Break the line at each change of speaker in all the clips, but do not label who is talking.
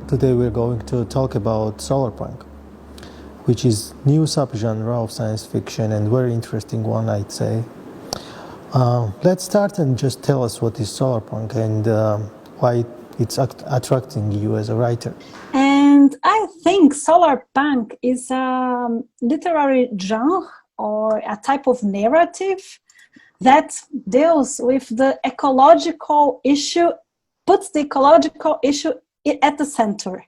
Today we're going to talk about solarpunk, which is new subgenre of science fiction and very interesting one, I'd say. Let's start and just tell us what is solarpunk and why it's attracting you as a writer.
And I think solarpunk is a literary genre or a type of narrative that deals with the ecological issue, puts the ecological issue at the center.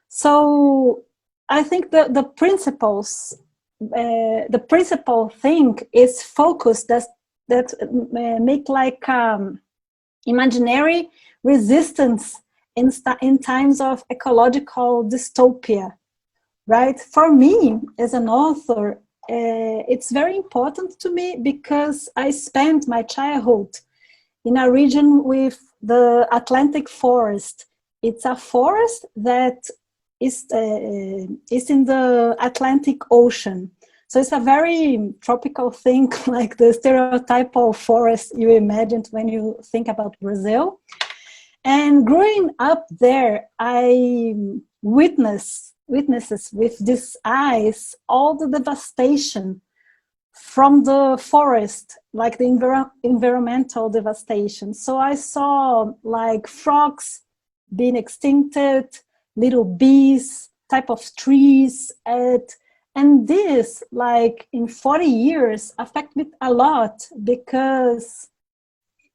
So I think the principal thing is focus that make like imaginary resistance in times of ecological dystopia, right? For me as an author, it's very important to me because I spent my childhood in a region with the Atlantic forest. It's a forest that is in the Atlantic Ocean. So it's a very tropical thing, like the stereotypical forest you imagined when you think about Brazil. And growing up there, I witnesses with these eyes all the devastation from the forest, like the environmental devastation. So I saw like frogs being extincted, little bees, type of trees, and this, like in 40 years, affected me a lot because,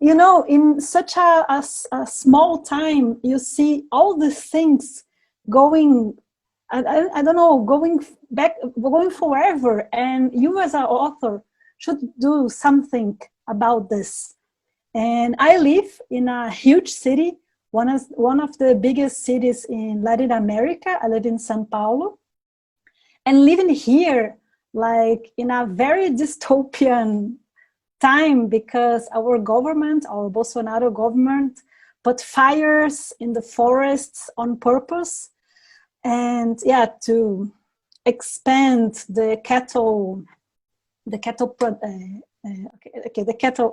you know, in such a small time, you see all these things going, I don't know, going forever. And you as an author should do something about this. And I live in a huge city, one of the biggest cities in Latin America. I live in São Paulo. And living here, like in a very dystopian time, because our government, our Bolsonaro government, put fires in the forests on purpose, and to expand the cattle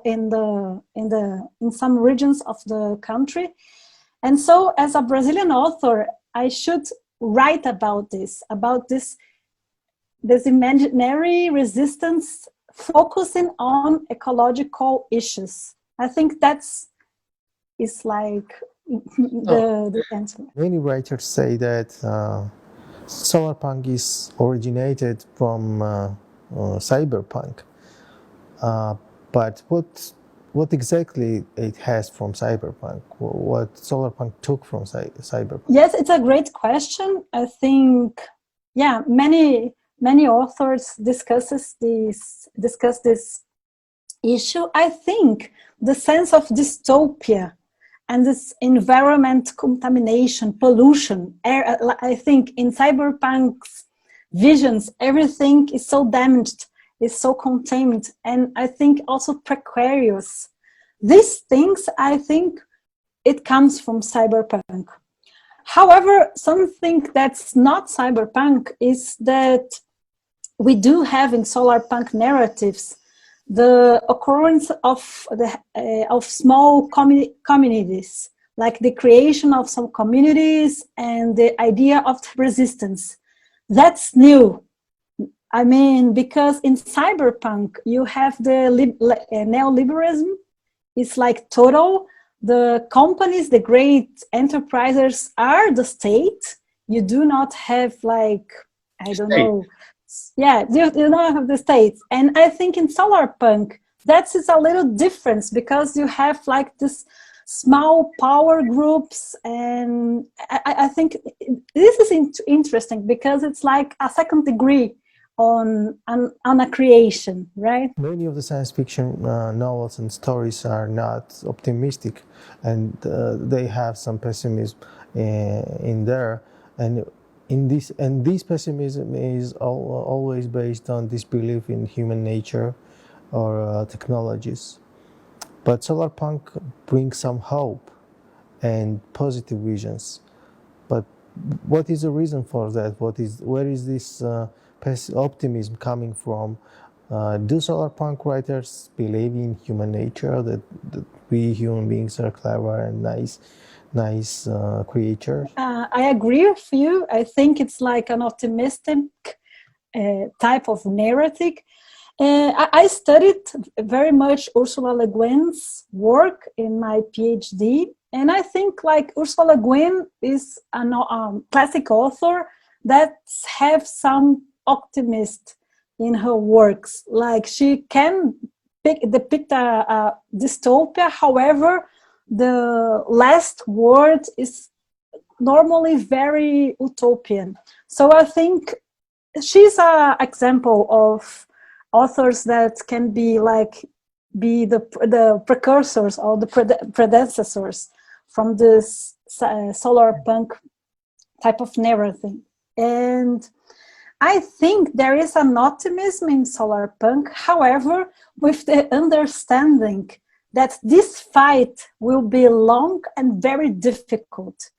in some regions of the country. And so, as a Brazilian author, I should write about this imaginary resistance focusing on ecological issues. I think is like the answer.
Many writers say that solarpunk is originated from cyberpunk, but what exactly it has from cyberpunk? What solarpunk took from cyberpunk?
Yes, it's a great question. I think, many authors discuss this issue. I think the sense of dystopia and this environment contamination, pollution, air, I think in cyberpunk's visions, everything is so damaged, is so contained, and I think also precarious. These things, I think it comes from cyberpunk. However, something that's not cyberpunk is that we do have in solarpunk narratives the occurrence of small communities, like the creation of some communities and the idea of resistance. That's new. I mean, because in cyberpunk, you have the neoliberalism. It's like total. The companies, the great enterprises are the state. You do not have like, I don't know. Yeah, you don't have the state. And I think in solarpunk, that is a little difference because you have like this small power groups. And I think this is interesting because it's like a second degree on a creation, right?
Many of the science fiction novels and stories are not optimistic, and they have some pessimism in there. And this pessimism is always based on disbelief in human nature or technologies. But solarpunk brings some hope and positive visions. But what is the reason for that? Where is this optimism coming from? Do solarpunk writers believe in human nature, that we human beings are clever and nice creatures?
I agree with you. I think it's like an optimistic type of narrative. I studied very much Ursula Le Guin's work in my PhD, and I think like Ursula Le Guin is a classic author that has some optimism in her works. Like she can depict a dystopia, however, the last word is normally very utopian. So I think she's an example of authors that can be the precursors or the predecessors from this solarpunk type of narrative. And I think there is an optimism in solarpunk, however, with the understanding that this fight will be long and very difficult.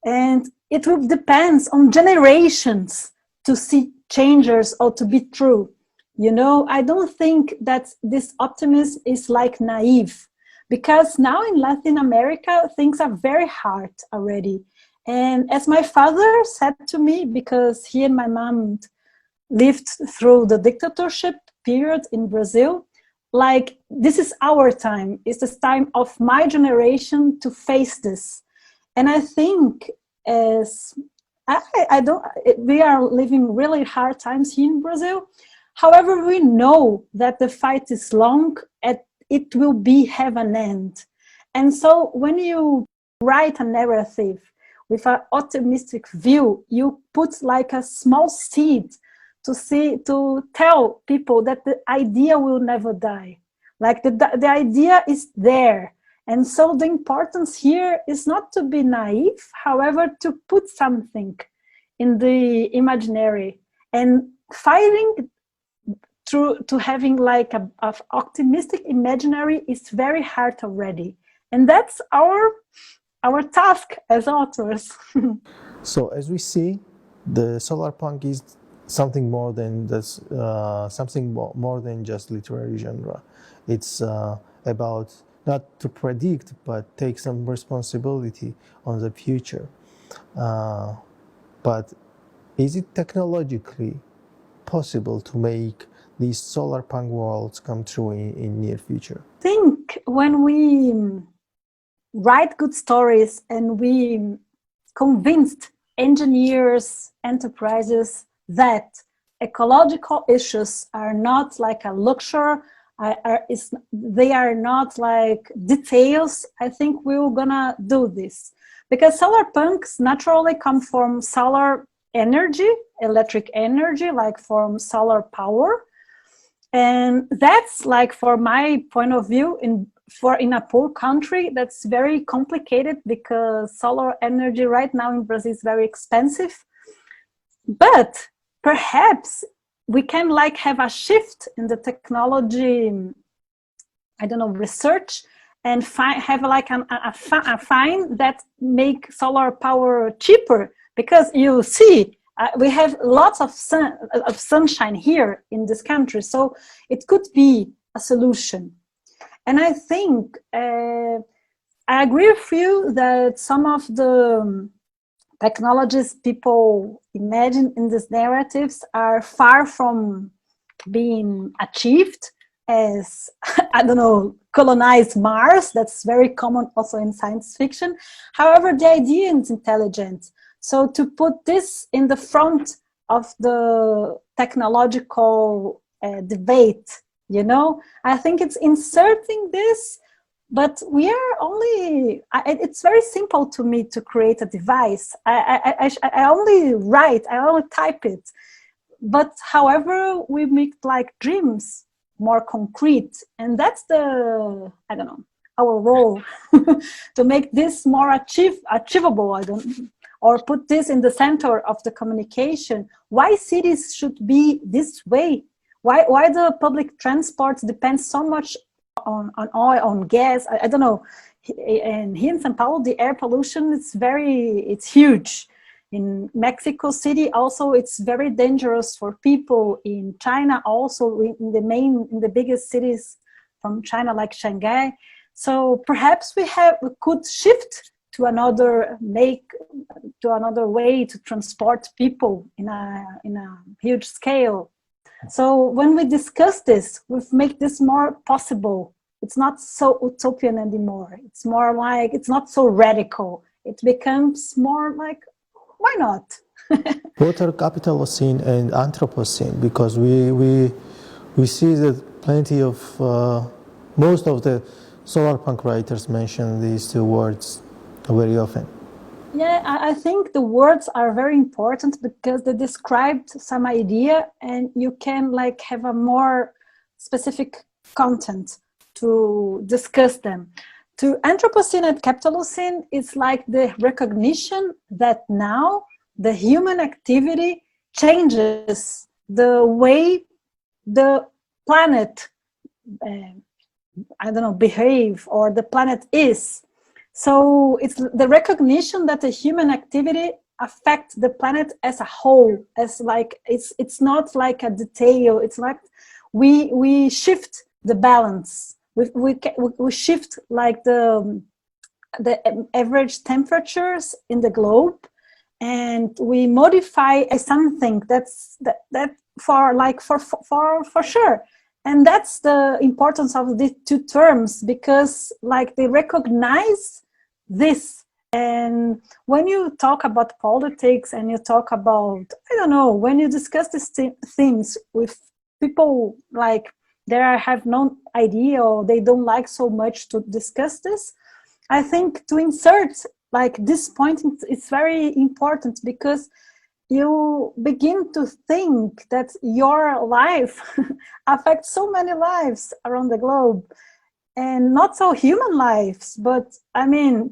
And it will depend on generations to see changes or to be true. You know, I don't think that this optimism is like naive, because now in Latin America, things are very hard already. And as my father said to me, because he and my mom lived through the dictatorship period in Brazil, like, this is our time. It's the time of my generation to face this. And I think we are living really hard times here in Brazil. However, we know that the fight is long and it will have an end. And so when you write a narrative with an optimistic view, you put like a small seed to tell people that the idea will never die. Like the idea is there. And so the importance here is not to be naive, however, to put something in the imaginary and fighting to having like a optimistic imaginary is very hard already. And that's our task as authors.
So as we see, the solarpunk is something more than this, something more than just literary genre. It's about not to predict, but take some responsibility on the future. But is it technologically possible to make these solarpunk worlds come true in near future?
I think when we write good stories and we convinced engineers, enterprises that ecological issues are not like a luxury, they are not like details, I think we're gonna do this. Because solarpunks naturally come from solar energy, electric energy, like from solar power. And that's like, for my point of view, in a poor country, that's very complicated because solar energy right now in Brazil is very expensive. But perhaps we can like have a shift in the technology, I don't know, research, and have like a find that make solar power cheaper, because you see, we have lots of sunshine here in this country, so it could be a solution. And I think I agree with you that some of the technologies people imagine in these narratives are far from being achieved, as, I don't know, colonize Mars. That's very common also in science fiction. However, the idea is intelligent. So to put this in the front of the technological debate, you know, I think it's inserting this, but we are only, it's very simple to me to create a device. I only write, I only type it. But however, we make like dreams more concrete. And that's the, I don't know, our role to make this more achievable, or put this in the center of the communication. Why cities should be this way? Why the public transport depends so much on oil, on gas? I don't know. And here in São Paulo, the air pollution is it's huge. In Mexico City, also, it's very dangerous for people. In China, also, in the biggest cities from China, like Shanghai, So perhaps we could shift to another way to transport people in a huge scale. So when we discuss this, we make this more possible. It's not so utopian anymore. It's more like, it's not so radical. It becomes more like, why not?
What are Capitalocene and Anthropocene? Because we see that plenty of, most of the Solarpunk writers mention these two words very often.
Yeah, I think the words are very important because they describe some idea and you can like have a more specific content to discuss them. To Anthropocene and Capitalocene, it's like the recognition that now the human activity changes the way the planet, behave, or the planet is. So it's the recognition that the human activity affects the planet as a whole, as like it's not like a detail. It's like we shift the balance. We shift like the average temperatures in the globe, and we modify something that's for sure. And that's the importance of these two terms, because like they recognize this. And when you talk about politics and you talk about, when you discuss these themes with people like have no idea or they don't like so much to discuss this, I think to insert like this point, it's very important, because you begin to think that your life affects so many lives around the globe, and not so human lives, but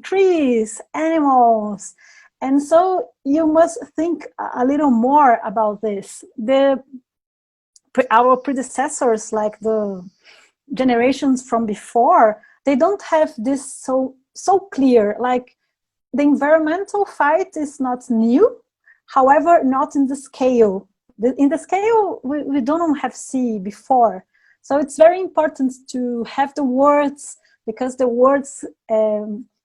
trees, animals. And so you must think a little more about this. Our predecessors, like the generations from before, they don't have this so clear. Like the environmental fight is not new. However, not in the scale. In the scale, we don't have seen before. So it's very important to have the words, because the words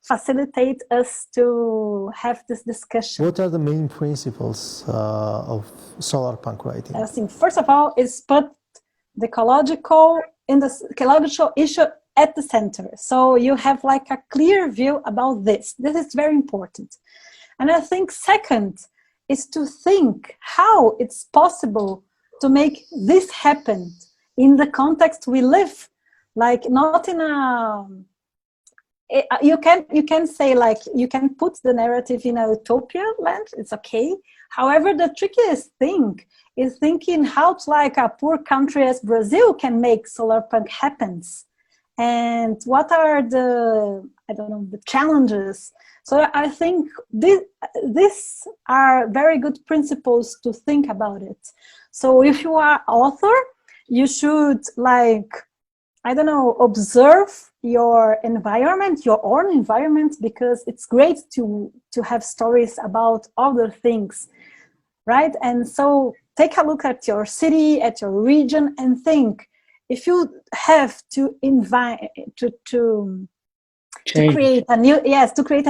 facilitate us to have this discussion.
What are the main principles of Solarpunk writing?
I think, first of all, is put the ecological issue at the center. So you have like a clear view about this. This is very important. And I think second, is to think how it's possible to make this happen in the context we live. Like not in you can say like, you can put the narrative in a utopia land, it's okay. However, the trickiest thing is thinking how to, like a poor country as Brazil can make Solarpunk happens. And what are the challenges. So I think these are very good principles to think about it. So if you are author, you should observe your environment, your own environment, because it's great to have stories about other things, right? And so take a look at your city, at your region, and think, if you have to create a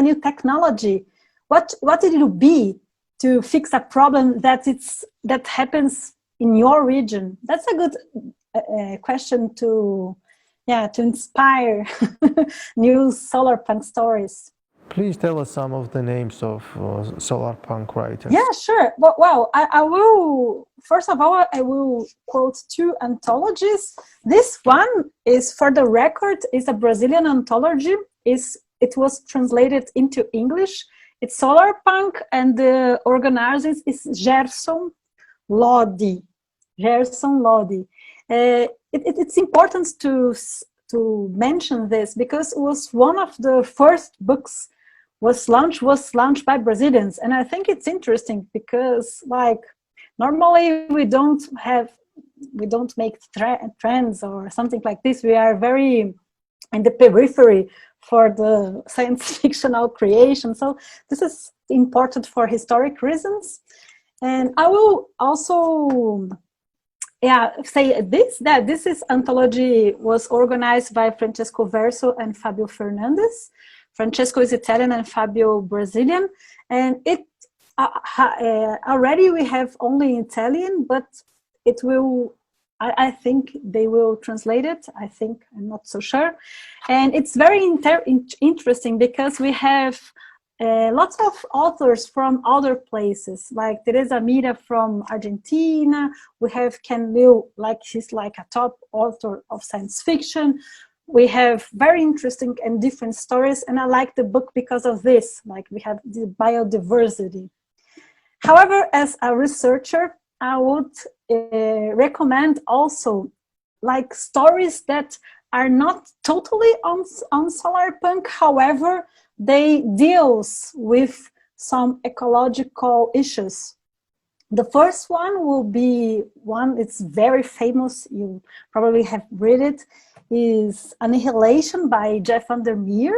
new technology, what did it be to fix a problem that happens in your region? That's a good question to inspire new Solarpunk stories.
Please tell us some of the names of Solarpunk writers.
Yeah, sure. Well, I will, first of all, I will quote two anthologies. This one is, for the record, is a Brazilian anthology. It was translated into English. It's Solarpunk, and the organizer is Gerson Lodi. It's important to mention this, because it was one of the first books was launched by Brazilians. And I think it's interesting because, like, normally we don't make trends or something like this. We are very in the periphery for the science fictional creation. So this is important for historic reasons. And I will also say this, that this is anthology was organized by Francesco Verso and Fabio Fernandes. Francesco is Italian and Fabio Brazilian, and it already we have only Italian, but it will, I think they will translate it. I think, I'm not so sure. And it's very interesting because we have lots of authors from other places, like Teresa Mira from Argentina. We have Ken Liu, like she's like a top author of science fiction. We have very interesting and different stories, and I like the book because of this, like we have the biodiversity. However, as a researcher, I would recommend also like stories that are not totally on Solarpunk, however, they deals with some ecological issues. The first one will be one, it's very famous, you probably have read it, is Annihilation by Jeff Vandermeer,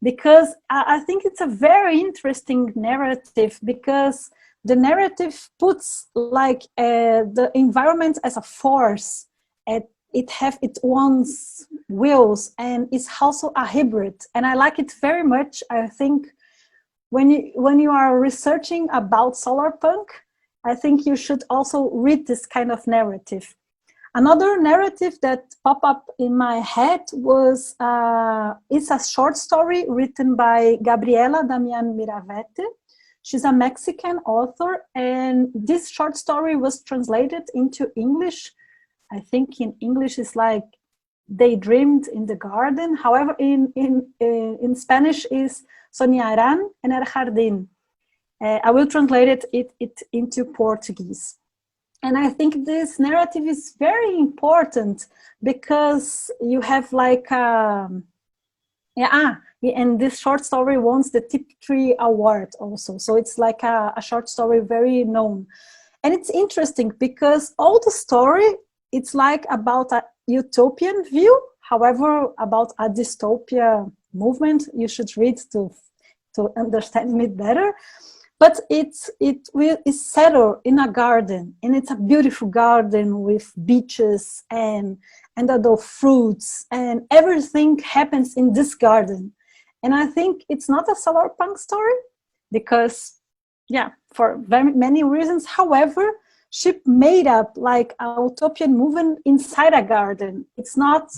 because I think it's a very interesting narrative, because the narrative puts like the environment as a force, and it have its own wills, and it's also a hybrid, and I like it very much. I think when you are researching about Solarpunk, I think you should also read this kind of narrative. Another narrative that popped up in my head was it's a short story written by Gabriela Damian Miravete. She's a Mexican author, and this short story was translated into English. I think in English it's like They Dreamed in the Garden. However, in Spanish is Soñarán en el Jardín. I will translate it into Portuguese. And I think this narrative is very important because you have like, and this short story won the Tiptree Award also. So it's like a short story very known. And it's interesting because all the story, it's like about a utopian view. However, about a dystopia movement, you should read to understand me better. But it's settled in a garden, and it's a beautiful garden with beaches and adult fruits, and everything happens in this garden. And I think it's not a Solarpunk story because, for very many reasons. However, she made up like a utopian movement inside a garden. It's not,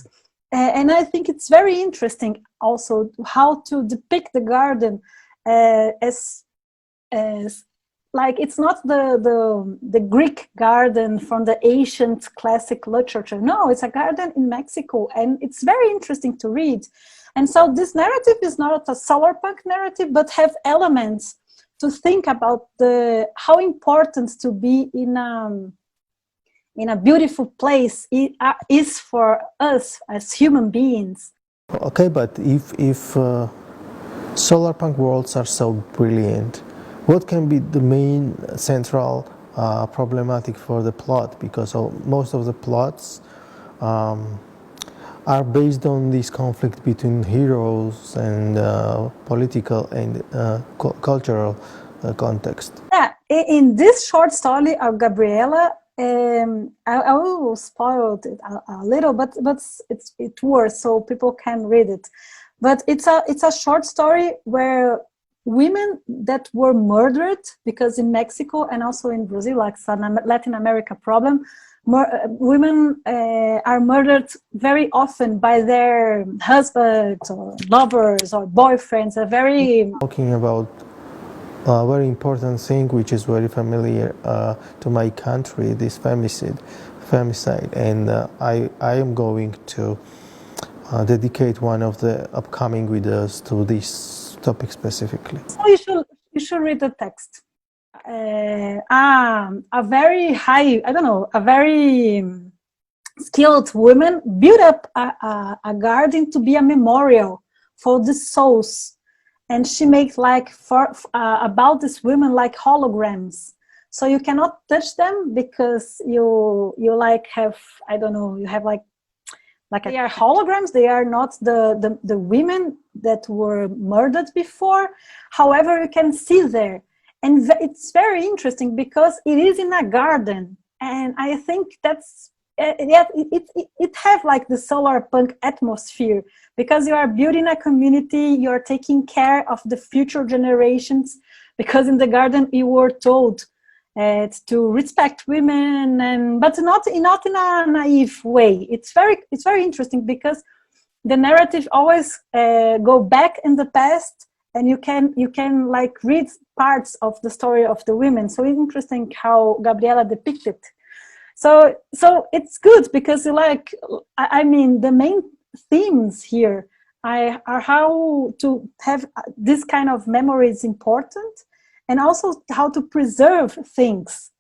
and I think it's very interesting also how to depict the garden as like it's not the Greek garden from the ancient classic literature. No, it's a garden in Mexico, and it's very interesting to read. And so this narrative is not a Solarpunk narrative, but have elements to think about how important to be in a beautiful place is for us as human beings.
Okay, but if Solarpunk worlds are so brilliant, what can be the main central problematic for the plot? Because most of the plots are based on this conflict between heroes and political and cultural context.
Yeah, in this short story of Gabriela, I will spoil it a little, but it's worth so people can read it. But it's a short story where women that were murdered, because in Mexico and also in Brazil, like it's a Latin America problem, women are murdered very often by their husbands or lovers or boyfriends.
Talking about a very important thing which is very familiar to my country, this femicide, and I am going to dedicate one of the upcoming videos to this topic specifically.
So you should read the text. A very high, a very skilled woman built up a garden to be a memorial for the souls, and she makes like about this women like holograms. So you cannot touch them because you like have you have like they are holograms. They are not the women that were murdered before. However, you can see there. And it's very interesting because it is in a garden. and I think that's it have like the Solarpunk atmosphere, because you are building a community, you are taking care of the future generations, because in the garden you were told to respect women, but not in a naive way. It's very interesting, because the narrative always go back in the past, and you can like read parts of the story of the women. So it's interesting how Gabriela depicted. So it's good, because like, I mean, the main themes here are how to have this kind of memory is important, and also how to preserve things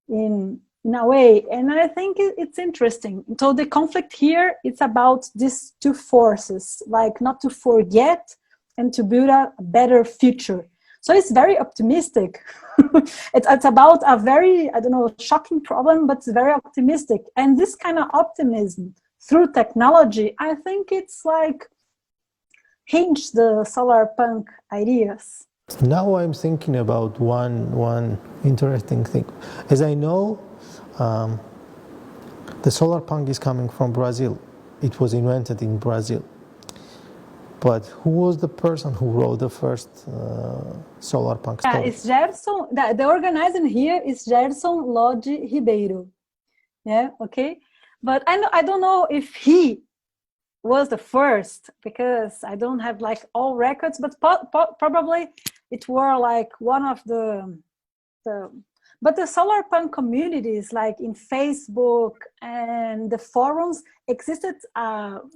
in a way. And I think it's interesting. So the conflict here, it's about these two forces, like not to forget and to build a better future. So it's very optimistic. It's about a very, I don't know, shocking problem, but it's very optimistic. And this kind of optimism through technology, I think it's like hinge the Solarpunk ideas.
Now I'm thinking about one interesting thing. As I know, the Solarpunk is coming from Brazil. It was invented in Brazil. But who was the person who wrote the first Solarpunk story?
Yeah, it's Gerson. The organizer here is Gerson Lodge Ribeiro. Yeah, okay. But I don't know if he was the first, because I don't have like all records, but probably it were like one of the but the Solarpunk communities, like in Facebook and the forums, existed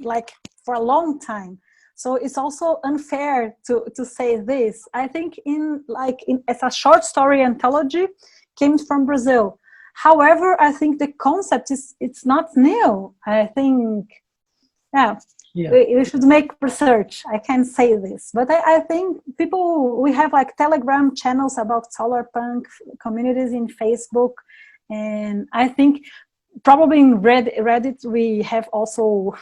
like for a long time. So it's also unfair to say this. I think as a short story anthology came from Brazil. However, I think the concept it's not new. I think, we should make research. I can't say this, but I think we have like Telegram channels about Solarpunk communities in Facebook, and I think probably in Reddit we have also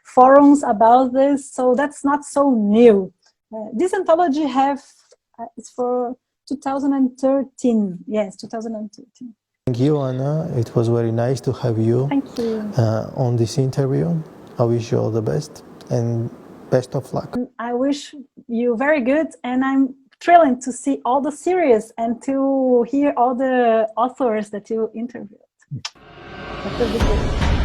forums about this, so that's not so new. This anthology it's for 2013. Yes, 2013.
Thank you, Ana. It was very nice to have you.
Thank you.
On this interview. I wish you all the best and best of luck.
I wish you very good, and I'm thrilled to see all the series and to hear all the authors that you interviewed. That will be good.